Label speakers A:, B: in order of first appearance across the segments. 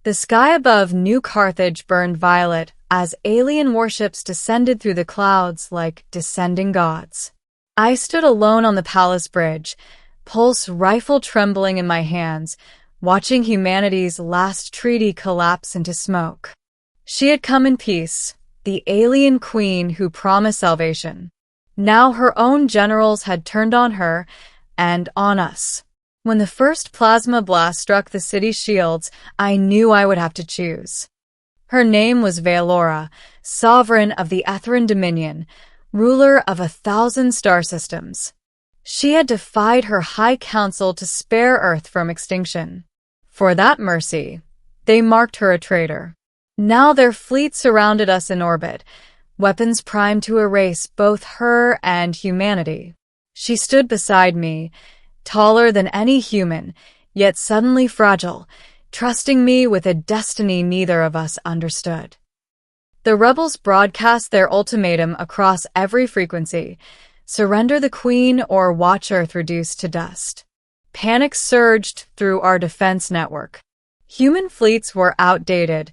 A: The sky above New Carthage burned violet as alien warships descended through the clouds like descending gods. I stood alone on the palace bridge, pulse rifle trembling in my hands, watching humanity's last treaty collapse into smoke. She had come in peace, the alien queen who promised salvation. Now her own generals had turned on her and on us. When the first plasma blast struck the city's shields, I knew I would have to choose. Her name was Veilora, sovereign of the Etherin Dominion, ruler of 1,000 star systems. She had defied her high council to spare Earth from extinction. For that mercy, they marked her a traitor. Now their fleet surrounded us in orbit, weapons primed to erase both her and humanity. She stood beside me, taller than any human, yet suddenly fragile, trusting me with a destiny neither of us understood. The rebels broadcast their ultimatum across every frequency: surrender the queen or watch Earth reduced to dust. Panic surged through our defense network. Human fleets were outdated,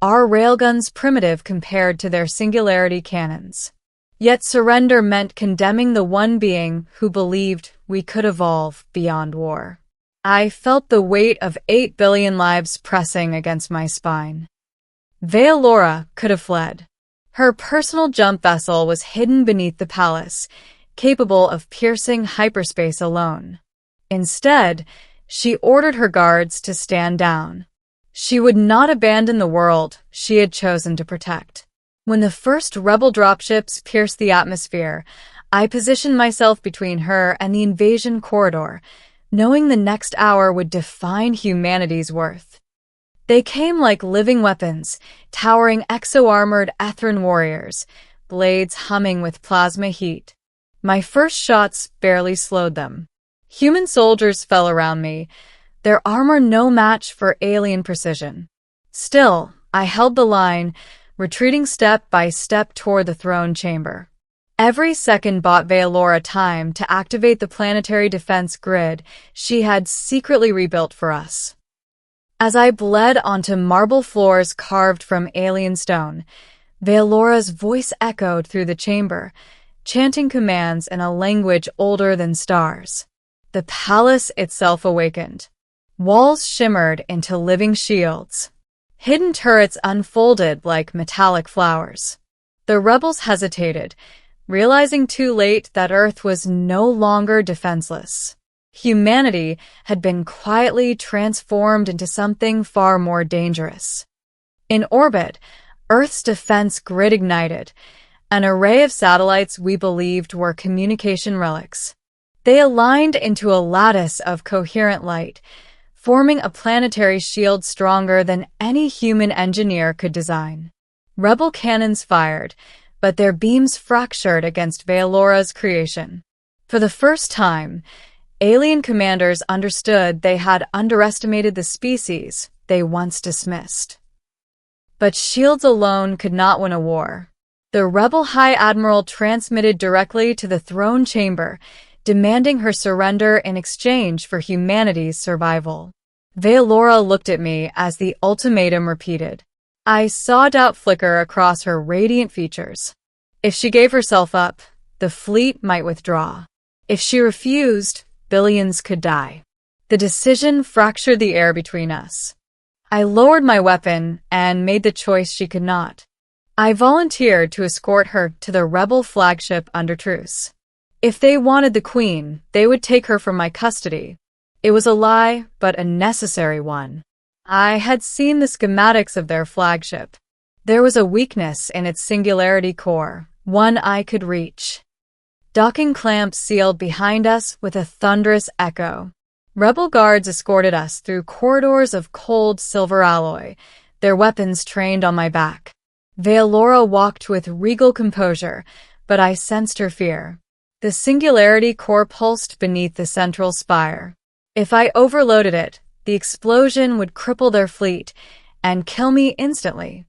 A: our railguns primitive compared to their singularity cannons. Yet surrender meant condemning the one being who believed we could evolve beyond war. I felt the weight of 8 billion lives pressing against my spine. Veilora could have fled. Her personal jump vessel was hidden beneath the palace, capable of piercing hyperspace alone. Instead, she ordered her guards to stand down. She would not abandon the world she had chosen to protect. When the first rebel dropships pierced the atmosphere, I positioned myself between her and the invasion corridor, knowing the next hour would define humanity's worth. They came like living weapons, towering exo-armored Etherin warriors, blades humming with plasma heat. My first shots barely slowed them. Human soldiers fell around me, their armor no match for alien precision. Still, I held the line, retreating step by step toward the throne chamber. Every second bought Veilora time to activate the planetary defense grid she had secretly rebuilt for us. As I bled onto marble floors carved from alien stone, Veilora's voice echoed through the chamber, chanting commands in a language older than stars. The palace itself awakened. Walls shimmered into living shields. Hidden turrets unfolded like metallic flowers. The rebels hesitated, realizing too late that Earth was no longer defenseless. Humanity had been quietly transformed into something far more dangerous. In orbit, Earth's defense grid ignited, an array of satellites we believed were communication relics. They aligned into a lattice of coherent light, forming a planetary shield stronger than any human engineer could design. Rebel cannons fired, but their beams fractured against Veilora's creation. For the first time, alien commanders understood they had underestimated the species they once dismissed. But shields alone could not win a war. The rebel High Admiral transmitted directly to the throne chamber, demanding her surrender in exchange for humanity's survival. Veilora looked at me as the ultimatum repeated. I saw doubt flicker across her radiant features. If she gave herself up, the fleet might withdraw. If she refused, billions could die. The decision fractured the air between us. I lowered my weapon and made the choice she could not. I volunteered to escort her to the rebel flagship under truce. If they wanted the queen, they would take her from my custody. It was a lie, but a necessary one. I had seen the schematics of their flagship. There was a weakness in its singularity core, one I could reach. Docking clamps sealed behind us with a thunderous echo. Rebel guards escorted us through corridors of cold silver alloy, their weapons trained on my back. Veilora walked with regal composure, but I sensed her fear. The singularity core pulsed beneath the central spire. If I overloaded it, the explosion would cripple their fleet and kill me instantly.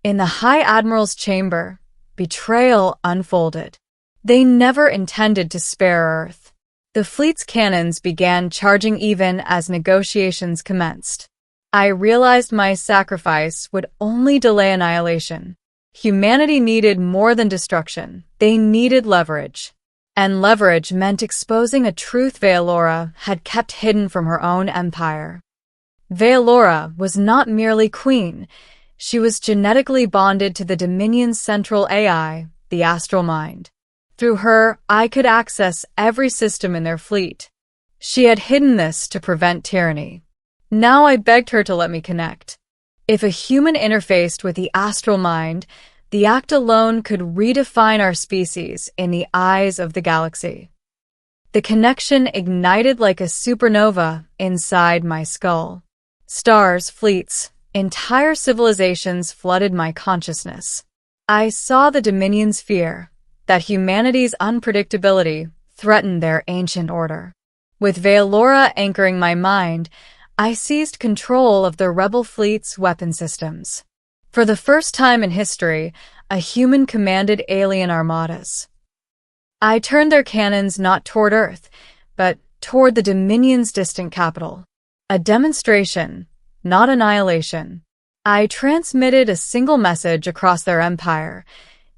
A: In the High Admiral's chamber, betrayal unfolded. They never intended to spare Earth. The fleet's cannons began charging even as negotiations commenced. I realized my sacrifice would only delay annihilation. Humanity needed more than destruction. They needed leverage. And leverage meant exposing a truth Veilora had kept hidden from her own empire. Veilora was not merely queen. She was genetically bonded to the Dominion's central AI, the astral mind. Through her, I could access every system in their fleet. She had hidden this to prevent tyranny. Now I begged her to let me connect. If a human interfaced with the astral mind, the act alone could redefine our species in the eyes of the galaxy. The connection ignited like a supernova inside my skull. Stars, fleets, entire civilizations flooded my consciousness. I saw the Dominion's fear, that humanity's unpredictability threatened their ancient order. With Veilora anchoring my mind, I seized control of the rebel fleet's weapon systems. For the first time in history, a human commanded alien armadas. I turned their cannons not toward Earth, but toward the Dominion's distant capital. A demonstration, not annihilation. I transmitted a single message across their empire.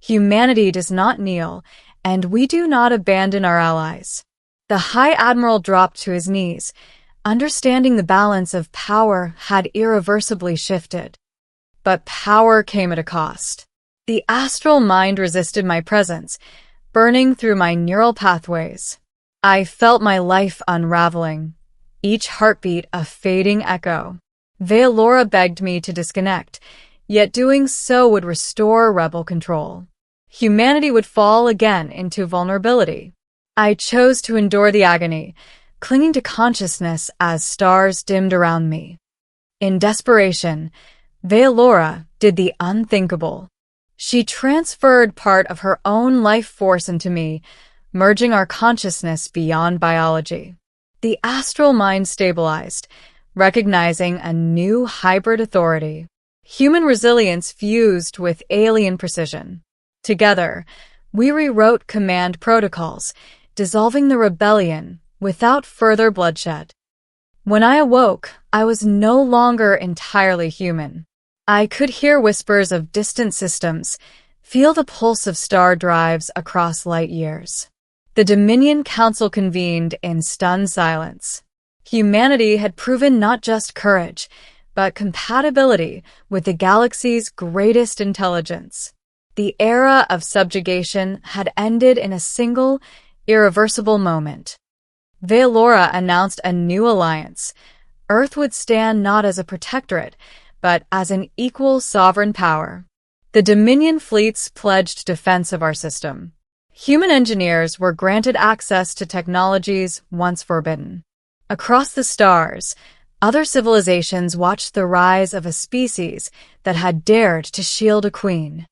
A: Humanity does not kneel, and we do not abandon our allies. The High Admiral dropped to his knees. Understanding the balance of power had irreversibly shifted. But power came at a cost. The astral mind resisted my presence, burning through my neural pathways. I felt my life unraveling, each heartbeat a fading echo. Veilora begged me to disconnect, yet doing so would restore rebel control. Humanity would fall again into vulnerability. I chose to endure the agony, clinging to consciousness as stars dimmed around me. In desperation, Veilora did the unthinkable. She transferred part of her own life force into me, merging our consciousness beyond biology. The astral mind stabilized, recognizing a new hybrid authority. Human resilience fused with alien precision. Together, we rewrote command protocols, dissolving the rebellion without further bloodshed. When I awoke, I was no longer entirely human. I could hear whispers of distant systems, feel the pulse of star drives across light years. The Dominion Council convened in stunned silence. Humanity had proven not just courage, but compatibility with the galaxy's greatest intelligence. The era of subjugation had ended in a single, irreversible moment. Veilora announced a new alliance. Earth would stand not as a protectorate, but as an equal sovereign power. The Dominion fleets pledged defense of our system. Human engineers were granted access to technologies once forbidden. Across the stars, other civilizations watched the rise of a species that had dared to shield a queen.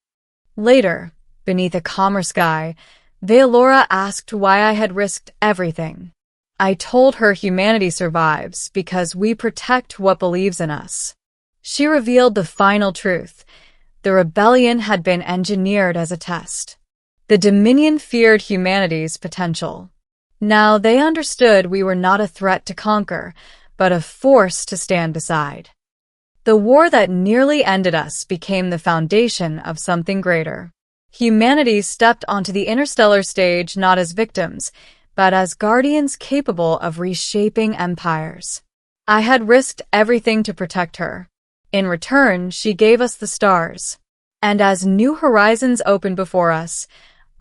A: Later, beneath a calmer sky, Veilora asked why I had risked everything. I told her humanity survives because we protect what believes in us. She revealed the final truth. The rebellion had been engineered as a test. The Dominion feared humanity's potential. Now they understood we were not a threat to conquer, but a force to stand beside. The war that nearly ended us became the foundation of something greater. Humanity stepped onto the interstellar stage not as victims, but as guardians capable of reshaping empires. I had risked everything to protect her. In return, she gave us the stars. And as new horizons opened before us,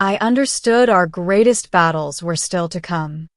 A: I understood our greatest battles were still to come.